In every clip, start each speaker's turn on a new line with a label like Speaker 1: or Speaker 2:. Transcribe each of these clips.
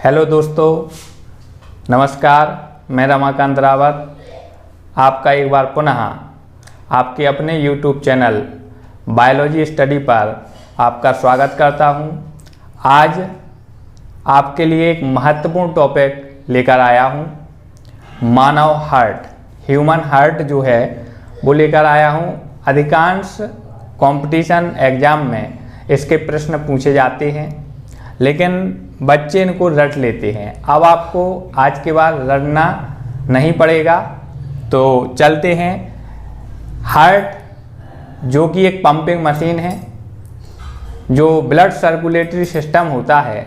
Speaker 1: Hello दोस्तों, नमस्कार। मैं रमाकांत रावत आपका एक बार पुनः आपके अपने YouTube चैनल बायोलॉजी स्टडी पर आपका स्वागत करता हूं। आज आपके लिए एक महत्वपूर्ण टॉपिक लेकर आया हूं। मानव हार्ट, ह्यूमन हार्ट जो है वो लेकर आया हूं। अधिकांश कंपटीशन एग्ज़ाम में इसके प्रश्न पूछे जाते हैं, लेकिन बच्चे इनको रट लेते हैं। अब आपको आज के बाद रटना नहीं पड़ेगा। तो चलते हैं। हार्ट जो कि एक पंपिंग मशीन है, जो ब्लड सर्कुलेटरी सिस्टम होता है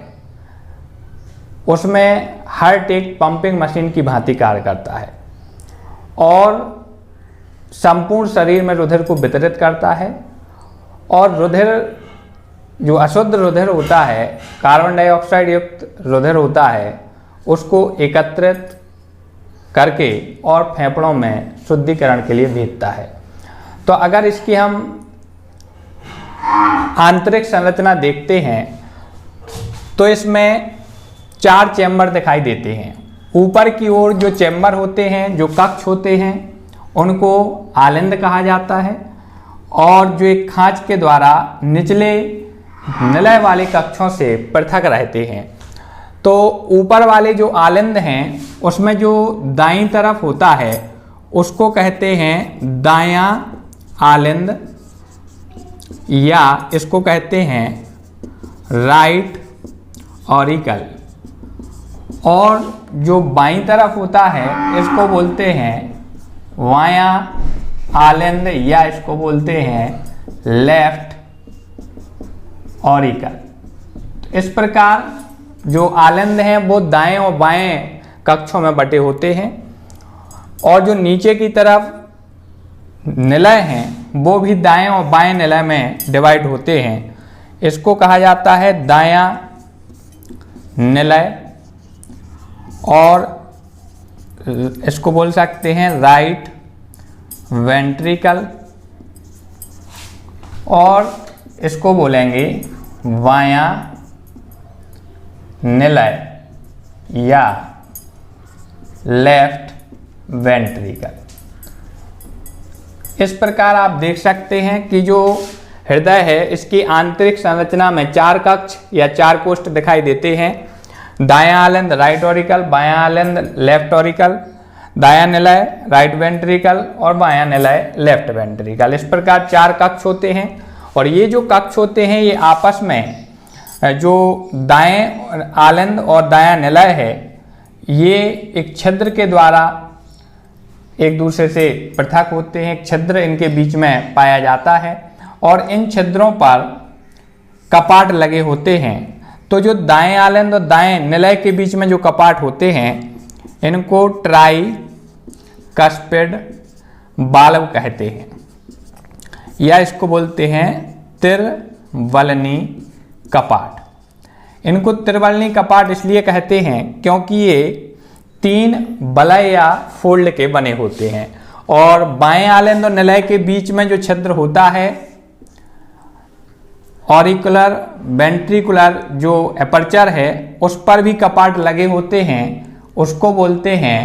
Speaker 1: उसमें हार्ट एक पंपिंग मशीन की भांति कार्य करता है और संपूर्ण शरीर में रुधिर को वितरित करता है। और रुधिर जो अशुद्ध रुधिर होता है, कार्बन डाइऑक्साइड युक्त रुधिर होता है, उसको एकत्रित करके और फेफड़ों में शुद्धिकरण के लिए भेजता है। तो अगर इसकी हम आंतरिक संरचना देखते हैं तो इसमें 4 चैम्बर दिखाई देते हैं। ऊपर की ओर जो चैम्बर होते हैं, जो कक्ष होते हैं, उनको आलिंद कहा जाता है। और जो एक खांच के द्वारा निचले निलय वाले कक्षों से पृथक रहते हैं। तो ऊपर वाले जो आलिंद हैं उसमें जो दाईं तरफ होता है उसको कहते हैं दायां आलिंद, या इसको कहते हैं राइट ऑरिकल। और जो बाईं तरफ होता है इसको बोलते हैं वायां आलिंद, या इसको बोलते हैं लेफ्ट ऑरिकल। इस प्रकार जो आलिंद हैं वो दाएं और बाएं कक्षों में बटे होते हैं, और जो नीचे की तरफ निलय हैं वो भी दाएं और बाएं निलय में डिवाइड होते हैं। इसको कहा जाता है दायां निलय, और इसको बोल सकते हैं राइट वेंट्रिकल, और इसको बोलेंगे वायां निलय या लेफ्ट वेंट्रिकल। इस प्रकार आप देख सकते हैं कि जो हृदय है इसकी आंतरिक संरचना में 4 कक्ष या 4 कोष्ठ दिखाई देते हैं। दायां आलिंद राइट ऑरिकल, बायां आलिंद लेफ्ट ऑरिकल, दायां निलय राइट वेंट्रिकल और बायां निलय लेफ्ट वेंट्रिकल। इस प्रकार 4 कक्ष होते हैं। और ये जो कक्ष होते हैं ये आपस में जो दाएं आलिंद और दायां निलय है, ये एक छिद्र के द्वारा एक दूसरे से पृथक होते हैं। एक छिद्र इनके बीच में पाया जाता है और इन छिद्रों पर कपाट लगे होते हैं। तो जो दाएं आलिंद और दाएं निलय के बीच में जो कपाट होते हैं इनको ट्राई कस्पिड बाल्ब कहते हैं, या इसको बोलते हैं त्रिवलनी कपाट। इनको त्रिवलनी कपाट इसलिए कहते हैं क्योंकि ये 3 वलय या फोल्ड के बने होते हैं। और बाएं आलिंद और निलय के बीच में जो छिद्र होता है, ऑरिकुलर वेंट्रिकुलर जो एपर्चर है उस पर भी कपाट लगे होते हैं। उसको बोलते हैं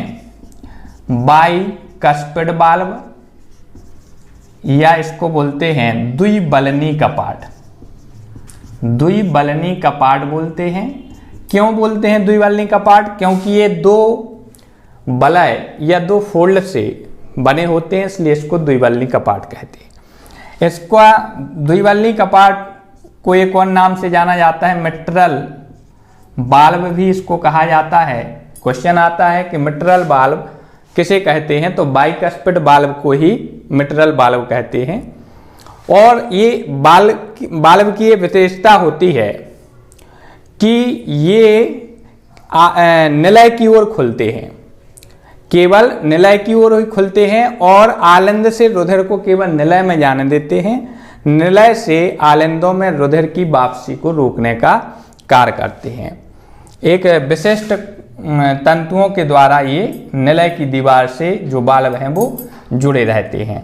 Speaker 1: बाइकस्पिड बाल्ब, या इसको बोलते हैं द्विबलनी कपाट। द्विबलनी कपाट बोलते हैं। क्यों बोलते हैं द्विबलनी कपाट? क्योंकि ये 2 वलय या 2 फोल्ड से बने होते हैं, इसलिए इसको द्विबलनी कपाट कहते हैं। इसका द्विबलनी कपाट को एक और नाम से जाना जाता है मिट्रल बाल्ब भी इसको कहा जाता है। क्वेश्चन आता है कि मिट्रल बाल्ब किसे कहते हैं, तो बाइकस्पिड बाल्ब को ही मिट्रल बाल्ब कहते हैं। और ये बाल्ब की ये विशेषता होती है कि ये निलय की ओर खुलते हैं, केवल निलय की ओर ही खुलते हैं, और आलिंद से रुधिर को केवल निलय में जाने देते हैं। निलय से आलिंदों में रुधिर की वापसी को रोकने का कार्य करते हैं। एक विशिष्ट तंतुओं के द्वारा ये निलय की दीवार से जो बाल्ब हैं वो जुड़े रहते हैं।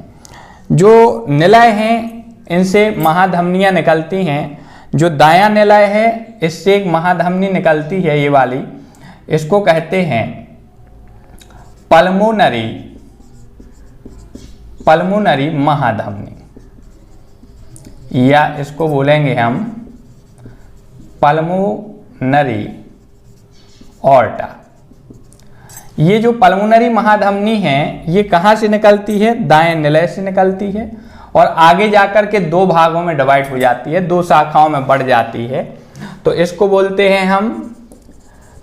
Speaker 1: जो निलय हैं इनसे महाधमनियां निकलती हैं जो दायां निलय है इससे एक महाधमनी निकलती है, ये वाली, इसको कहते हैं पल्मोनरी महाधमनी, या इसको बोलेंगे हम पल्मोनरी ऑर्टा। ये जो पल्मोनरी महाधमनी है ये कहाँ से निकलती है? दाएं निलय से निकलती है और आगे जाकर के दो भागों में डिवाइड हो जाती है, दो शाखाओं में बढ़ जाती है। तो इसको बोलते हैं हम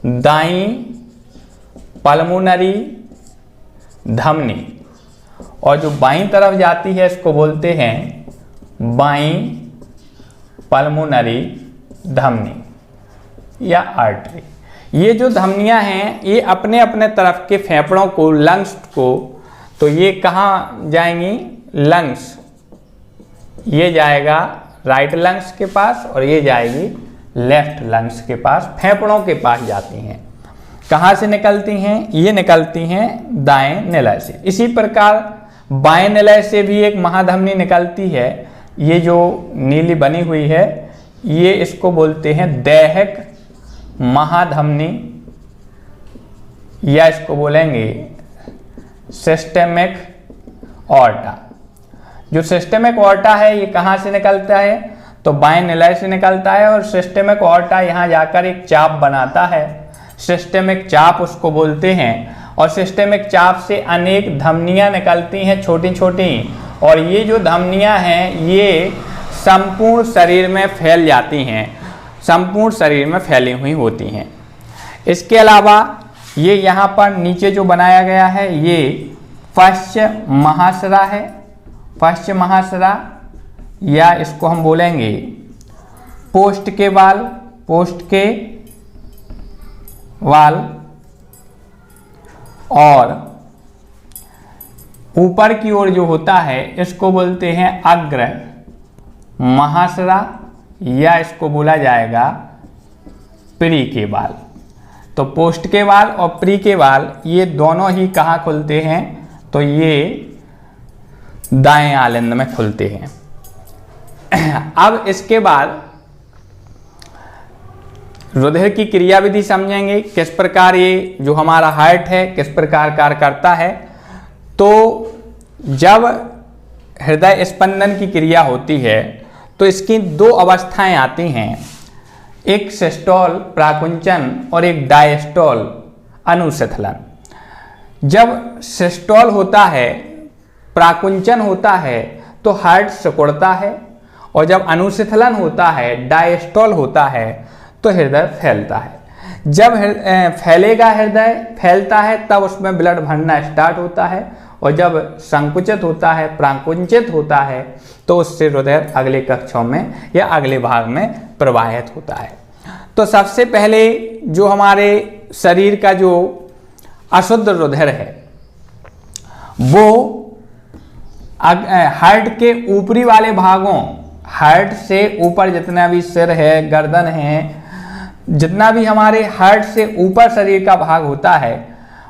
Speaker 1: दाईं पल्मोनरी धमनी, और जो बाईं तरफ जाती है इसको बोलते हैं बाईं पल्मोनरी धमनी या आर्टरी। ये जो धमनियां हैं ये अपने अपने तरफ के फेफड़ों को, लंग्स को, तो ये कहाँ जाएंगी? लंग्स, ये जाएगा राइट लंग्स के पास और ये जाएगी लेफ्ट लंग्स के पास, फेफड़ों के पास जाती हैं। कहाँ से निकलती हैं? ये निकलती हैं दाएं निलय से। इसी प्रकार बाएं निलय से भी एक महाधमनी निकलती है, ये जो नीली बनी हुई है, ये इसको बोलते हैं दैहिक महाधमनी, या इसको बोलेंगे सिस्टेमिक ऑर्टा। जो सिस्टेमिक ऑर्टा है ये कहाँ से निकलता है? तो बाएं निलय से निकलता है, और सिस्टेमिक ऑर्टा यहाँ जाकर एक चाप बनाता है, सिस्टेमिक चाप उसको बोलते हैं। और सिस्टेमिक चाप से अनेक धमनियाँ निकलती हैं छोटी छोटी, और ये जो धमनियाँ हैं ये संपूर्ण शरीर में फैल जाती हैं, संपूर्ण शरीर में फैली हुई होती हैं। इसके अलावा ये यहाँ पर नीचे जो बनाया गया है ये पश्च महासरा है, पश्च महासरा, या इसको हम बोलेंगे पोस्ट के वाल, पोस्ट के वाल, और ऊपर की ओर जो होता है इसको बोलते हैं अग्र महासरा, या इसको बोला जाएगा प्री के वाल। तो पोस्ट के वाल और प्री के वाल ये दोनों ही कहाँ खुलते हैं? तो ये दाएं आलिंद में खुलते हैं। अब इसके बाद रुधिर की क्रिया विधि समझेंगे, किस प्रकार ये जो हमारा हार्ट है किस प्रकार कार्य करता है। तो जब हृदय स्पंदन की क्रिया होती है तो इसकी दो अवस्थाएं आती हैं, एक सिस्टोल प्राकुंचन और एक डायस्टोल अनुशिथिलन। जब सिस्टोल होता है, प्राकुंचन होता है तो हार्ट सिकुड़ता है, और जब अनुशिथिलन होता है, डायस्टोल होता है, तो हृदय फैलता है। जब फैलेगा हृदय फैलता है तब उसमें ब्लड भरना स्टार्ट होता है, और जब संकुचित होता है, प्राकुंचित होता है, तो उससे हृदय अगले कक्षों में या अगले भाग में प्रवाहित होता है। तो सबसे पहले जो हमारे शरीर का जो अशुद्ध रुधिर है वो हार्ट के ऊपरी वाले भागों, हार्ट से ऊपर जितना भी सिर है, गर्दन है, जितना भी हमारे हार्ट से ऊपर शरीर का भाग होता है,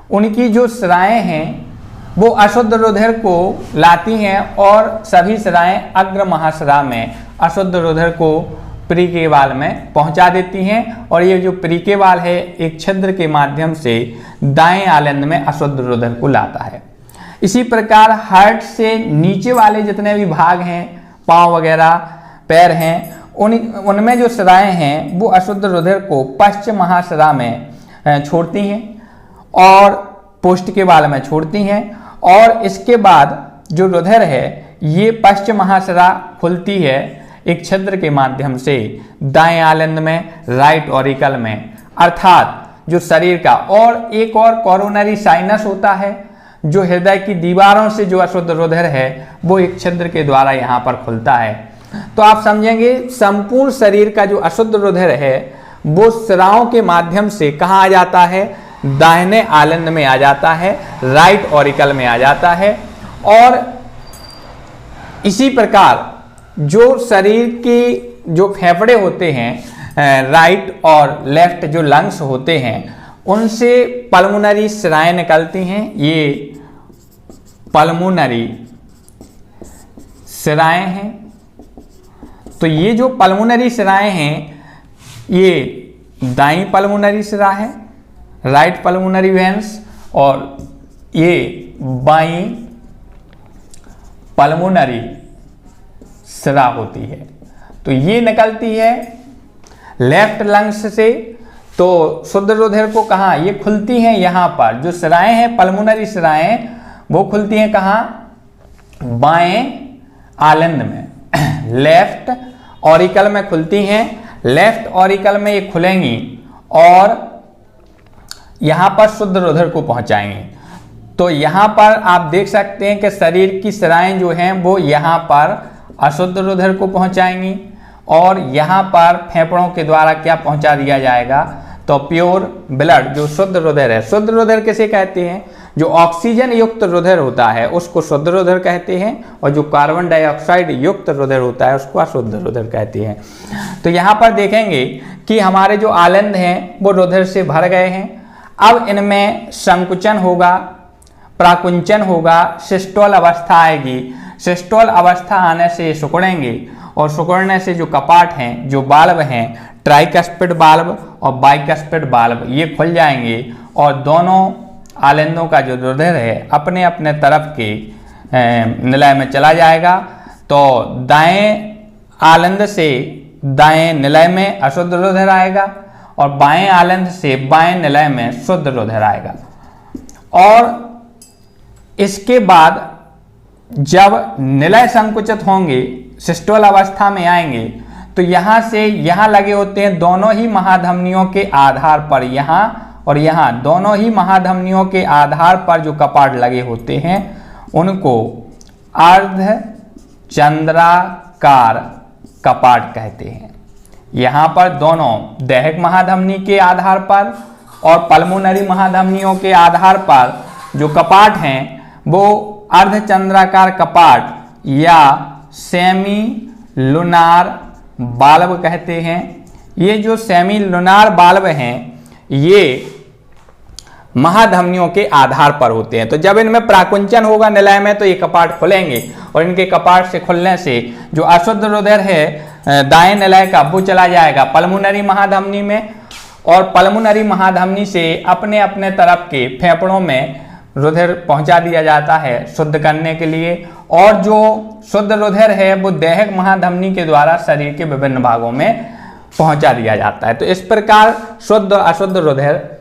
Speaker 1: उनकी जो सिराएं हैं वो अशुद्ध रुधिर को लाती हैं, और सभी सिराएं अग्र महासरा में अशुद्ध रुधिर को प्रीकेवाल में पहुंचा देती हैं, और ये जो प्रीकेवाल है एक छिद्र के माध्यम से दाएं आलिंद में अशुद्ध रुधिर को लाता है। इसी प्रकार हार्ट से नीचे वाले जितने भी भाग हैं, पाँव वगैरह, पैर हैं, उनमें जो सिराएं हैं वो अशुद्ध रुधिर को पश्चिम महासरा में छोड़ती हैं और पोस्ट के बाल में छोड़ती हैं, और इसके बाद जो रुधिर है ये पश्चिम महासरा खुलती है एक छिद्र के माध्यम से दाएं आलिंद में, राइट ऑरिकल में, अर्थात जो शरीर का। और एक और कोरोनरी साइनस होता है, जो हृदय की दीवारों से जो अशुद्ध रुधिर है वो एक छिद्र के द्वारा यहाँ पर खुलता है। तो आप समझेंगे संपूर्ण शरीर का जो अशुद्ध रुधिर है वो सिराओं के माध्यम से कहाँ आ जाता है? दाहिने आलिंद में आ जाता है, राइट ऑरिकल में आ जाता है। और इसी प्रकार जो शरीर की जो फेफड़े होते हैं, राइट और लेफ्ट जो लंग्स होते हैं, उनसे पल्मोनरी सिराएं निकलती हैं। ये पल्मोनरी सिराएं हैं। तो ये जो पल्मोनरी शिराएं हैं, ये दाईं पल्मोनरी शिरा है, राइट पल्मोनरी वेन्स, और ये बाईं पल्मोनरी शिरा होती है। तो ये निकलती है लेफ्ट लंग्स से। तो शुद्ध रुधिर को कहाँ, ये खुलती हैं यहाँ पर, जो शिराएं हैं पल्मोनरी शिराएं वो खुलती हैं कहाँ, बाएं आलंद में, लेफ्ट ऑरिकल में खुलती हैं। लेफ्ट ऑरिकल में ये खुलेंगी और यहाँ पर शुद्ध रुधिर को पहुँचाएंगी। तो यहाँ पर आप देख सकते हैं कि शरीर की शिराएं जो हैं वो यहाँ पर अशुद्ध रुधिर को पहुँचाएंगी और यहाँ पर फेफड़ों के द्वारा क्या पहुँचा दिया जाएगा, तो प्योर ब्लड, जो शुद्ध रुधिर है। शुद्ध रुधिर किसे कहते हैं, जो ऑक्सीजन युक्त रुधिर होता है उसको शुद्ध रुधिर कहते हैं, और जो कार्बन डाइऑक्साइड युक्त रुधिर होता है उसको अशुद्ध रुधिर कहते हैं। तो यहाँ पर देखेंगे कि हमारे जो आलंद हैं वो रुधिर से भर गए हैं। अब इनमें संकुचन होगा, प्राकुंचन होगा, सिस्टोल अवस्था आएगी। सिस्टोल अवस्था आने से ये सिकुड़ेंगे और सिकुड़ने से जो कपाट हैं, जो बाल्ब हैं, ट्राइकस्पिड बाल्ब और बाइकस्पिड बाल्ब, ये खुल जाएंगे और दोनों आलंदों का जो रुधिर है अपने अपने तरफ के निलय में चला जाएगा। तो दाएं आलंद से दाएं निलय में अशुद्ध रुधिर आएगा और बाएं आलंद से बाएं निलय में शुद्ध रुधिर आएगा। और इसके बाद जब निलय संकुचित होंगे, सिस्टोल अवस्था में आएंगे, तो यहाँ से यहाँ लगे होते हैं दोनों ही महाधमनियों के आधार पर, यहाँ और यहाँ दोनों ही महाधमनियों के आधार पर जो कपाट लगे होते हैं उनको अर्धचंद्राकार कपाट कहते हैं। यहाँ पर दोनों दैहिक महाधमनी के आधार पर और पल्मोनरी महाधमनियों के आधार पर जो कपाट हैं वो अर्धचंद्राकार कपाट या सेमी लुनार बाल्ब कहते हैं। ये जो सेमी लुनार बाल्ब हैं ये महाधमनियों के आधार पर होते हैं। तो जब इनमें प्राकुंचन होगा निलय में तो ये कपाट खुलेंगे और इनके कपाट से खुलने से जो अशुद्ध रुधिर है दाएं निलय का वो चला जाएगा पल्मोनरी महाधमनी में, और पल्मोनरी महाधमनी से अपने अपने तरफ के फेफड़ों में रुधिर पहुंचा दिया जाता है शुद्ध करने के लिए, और जो शुद्ध रुधिर है वो दैहिक महाधमनी के द्वारा शरीर के विभिन्न भागों में पहुंचा दिया जाता है। तो इस प्रकार शुद्ध अशुद्ध रुधिर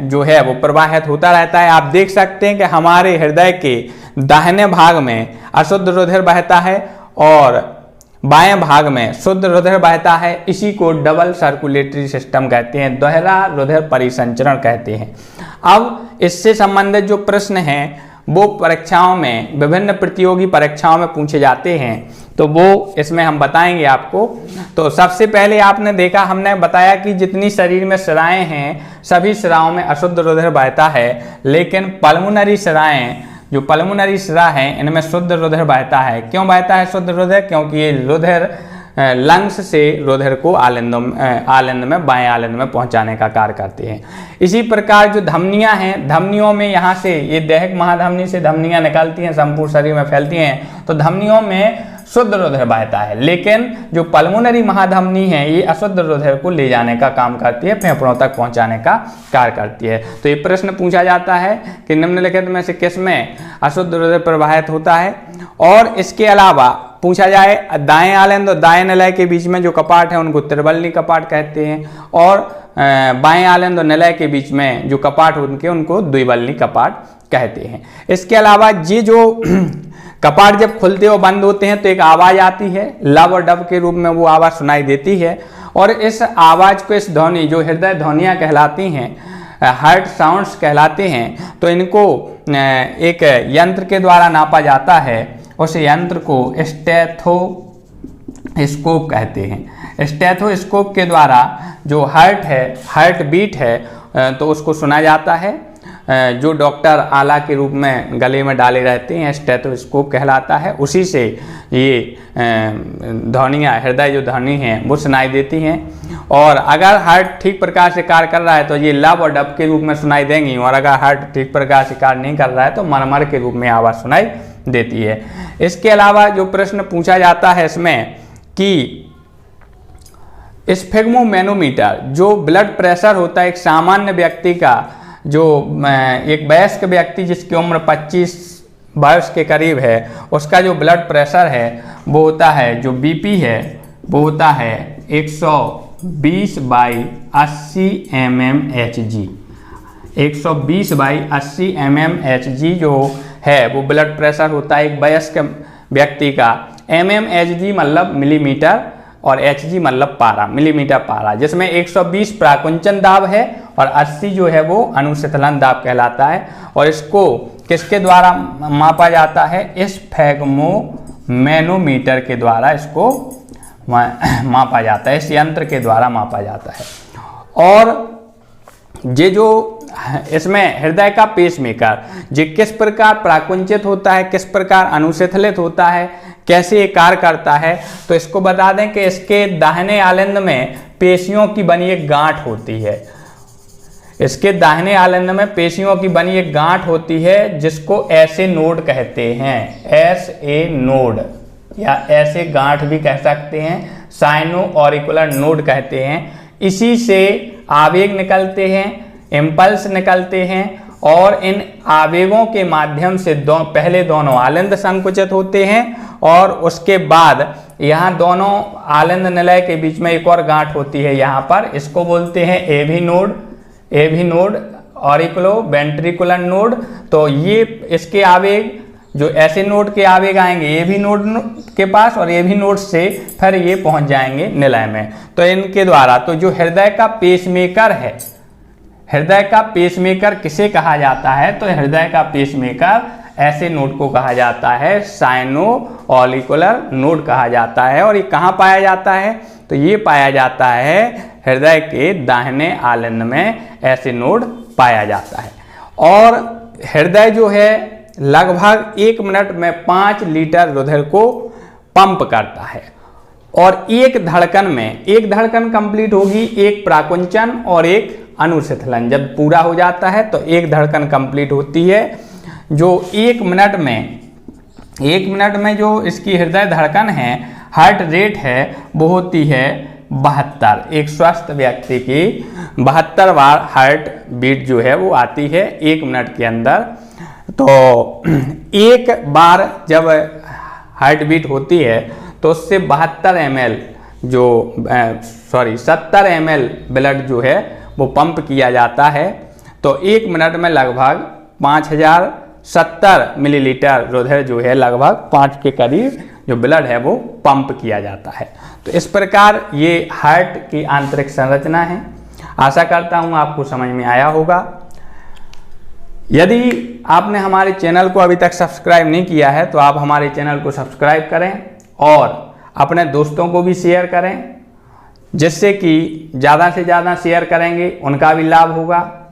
Speaker 1: जो है वो प्रवाहित होता रहता है। आप देख सकते हैं कि हमारे हृदय के दाहिने भाग में अशुद्ध रुधिर बहता है और बाएं भाग में शुद्ध रुधिर बहता है। इसी को डबल सर्कुलेटरी सिस्टम कहते हैं, दोहरा रुधिर परिसंचरण कहते हैं। अब इससे संबंधित जो प्रश्न हैं वो परीक्षाओं में, विभिन्न प्रतियोगी परीक्षाओं में पूछे जाते हैं, तो वो इसमें हम बताएंगे आपको। तो सबसे पहले आपने देखा, हमने बताया कि जितनी शरीर में शिराएं हैं सभी शिराओं में अशुद्ध रुधिर बहता है, लेकिन पल्मोनरी शिराएं, जो पल्मोनरी शिरा है इनमें शुद्ध रुधिर बहता है। क्यों बहता है शुद्ध रुधिर? क्योंकि ये रुधिर लंग्स से रुधिर को आलंद में बाएं आलंद में पहुंचाने का कार्य करते हैं। इसी प्रकार जो धमनियां हैं, धमनियों में यहाँ से ये दैहिक महाधमनी से धमनियां निकलती हैं, संपूर्ण शरीर में फैलती हैं, तो धमनियों में शुद्ध रुधिर बहता है। लेकिन जो पल्मोनरी महाधमनी है ये अशुद्ध रुधिर को ले जाने का काम करती है, फेफड़ों तक पहुंचाने का कार्य करती है। तो ये प्रश्न पूछा जाता है कि निम्नलिखित में से किस में अशुद्ध रुधिर प्रवाहित होता है। और इसके अलावा पूछा जाए दाएं आलंद और दाएं निलय के बीच में जो कपाट है उनको त्रिबलनी कपाट कहते हैं, और बाएं आलंद और निलय के बीच में जो कपाट उनके उनको द्विबलनी कपाट कहते हैं। इसके अलावा ये जो कपाट जब खुलते और बंद होते हैं तो एक आवाज आती है, लब और डब के रूप में वो आवाज सुनाई देती है, और इस आवाज को, इस ध्वनि जो हृदय ध्वनियाँ कहलाती हैं, हार्ट साउंड्स कहलाते हैं, तो इनको एक यंत्र के द्वारा नापा जाता है। उस यंत्र को स्टेथोस्कोप कहते हैं। स्टेथोस्कोप के द्वारा जो हार्ट बीट है तो उसको सुना जाता है। जो डॉक्टर आला के रूप में गले में डाले रहते हैं स्टेथोस्कोप कहलाता है। उसी से ये ध्वनियाँ, हृदय जो ध्वनि हैं वो सुनाई देती हैं। और अगर हार्ट ठीक प्रकार से कार्य कर रहा है तो ये लब और डब के रूप में सुनाई देंगी, और अगर हार्ट ठीक प्रकार से कार्य नहीं कर रहा है तो मरमर के रूप में आवाज़ सुनाई देती है। इसके अलावा जो प्रश्न पूछा जाता है इसमें कि स्फिग्मोमैनोमीटर जो ब्लड प्रेशर होता है एक सामान्य व्यक्ति का, जो एक वयस्क व्यक्ति जिसकी उम्र 25 वर्ष के करीब है, उसका जो ब्लड प्रेशर है वो होता है, जो बीपी है वो होता है 120/80 mmHg। 120/80 mmHg जो है वो ब्लड प्रेशर होता है एक वयस्क व्यक्ति का। mmHg मतलब मिलीमीटर और Hg मतलब पारा, मिलीमीटर पारा, जिसमें 120 प्राकुंचन दाब है और 80 जो है वो अनुशीतलन दाब कहलाता है। और इसको किसके द्वारा मापा जाता है? स्फिग्मोमैनोमीटर के द्वारा इसको मापा जाता है, इस यंत्र के द्वारा मापा जाता है। और ये जो इसमें हृदय का पेसमेकर जो किस प्रकार प्राकुंचित होता है, किस प्रकार अनुशीतलित होता है, कैसे ये कार्य करता है, तो इसको बता दें कि इसके दाहिने आलिंद में पेशियों की बनी एक गांठ होती है। इसके दाहिने आलिंद में पेशियों की बनी एक गांठ होती है जिसको ऐसे नोड कहते हैं, ऐसे नोड या ऐसे गांठ भी कह सकते हैं, साइनो ऑरिकुलर नोड कहते हैं। इसी से आवेग निकलते हैं, इम्पल्स निकलते हैं और इन आवेगों के माध्यम से पहले दोनों आलिंद संकुचित होते हैं और उसके बाद यहाँ दोनों आलिंद निलय के बीच में एक और गांठ होती है यहाँ पर, इसको बोलते हैं AV node auriculo ventricular node. तो ये इसके आवेग जो ऐसे नोड के आवेग आएंगे एवी नोड के पास और एवी नोड से फिर ये पहुंच जाएंगे निलय में। तो इनके द्वारा तो जो हृदय का पेसमेकर है, हृदय का पेसमेकर किसे कहा जाता है? तो हृदय का पेसमेकर ऐसे नोड को कहा जाता है, साइनो ऑरिकुलर नोड कहा जाता है। और ये कहाँ पाया जाता है? तो ये पाया जाता है हृदय के दाहिने आलिंद में, ऐसे नोड पाया जाता है। और हृदय जो है लगभग 1 मिनट में 5 लीटर रुधिर को पंप करता है। और एक धड़कन कंप्लीट होगी, एक प्राकुंचन और एक अनुशीतलन जब पूरा हो जाता है तो एक धड़कन कंप्लीट होती है। जो 1 मिनट में जो इसकी हृदय धड़कन है, हार्ट रेट है, वो होती है 72। एक स्वस्थ व्यक्ति की 72 बार हार्ट बीट जो है वो आती है 1 मिनट के अंदर। तो एक बार जब हार्ट बीट होती है तो उससे 70 ml ब्लड जो है वो पंप किया जाता है। तो 1 मिनट में लगभग 5070 मिलीलीटर रुधिर जो है लगभग 5 के करीब जो ब्लड है वो पंप किया जाता है। तो इस प्रकार ये हार्ट की आंतरिक संरचना है। आशा करता हूँ आपको समझ में आया होगा। यदि आपने हमारे चैनल को अभी तक सब्सक्राइब नहीं किया है तो आप हमारे चैनल को सब्सक्राइब करें और अपने दोस्तों को भी शेयर करें, जिससे कि ज़्यादा से ज़्यादा शेयर करेंगे उनका भी लाभ होगा।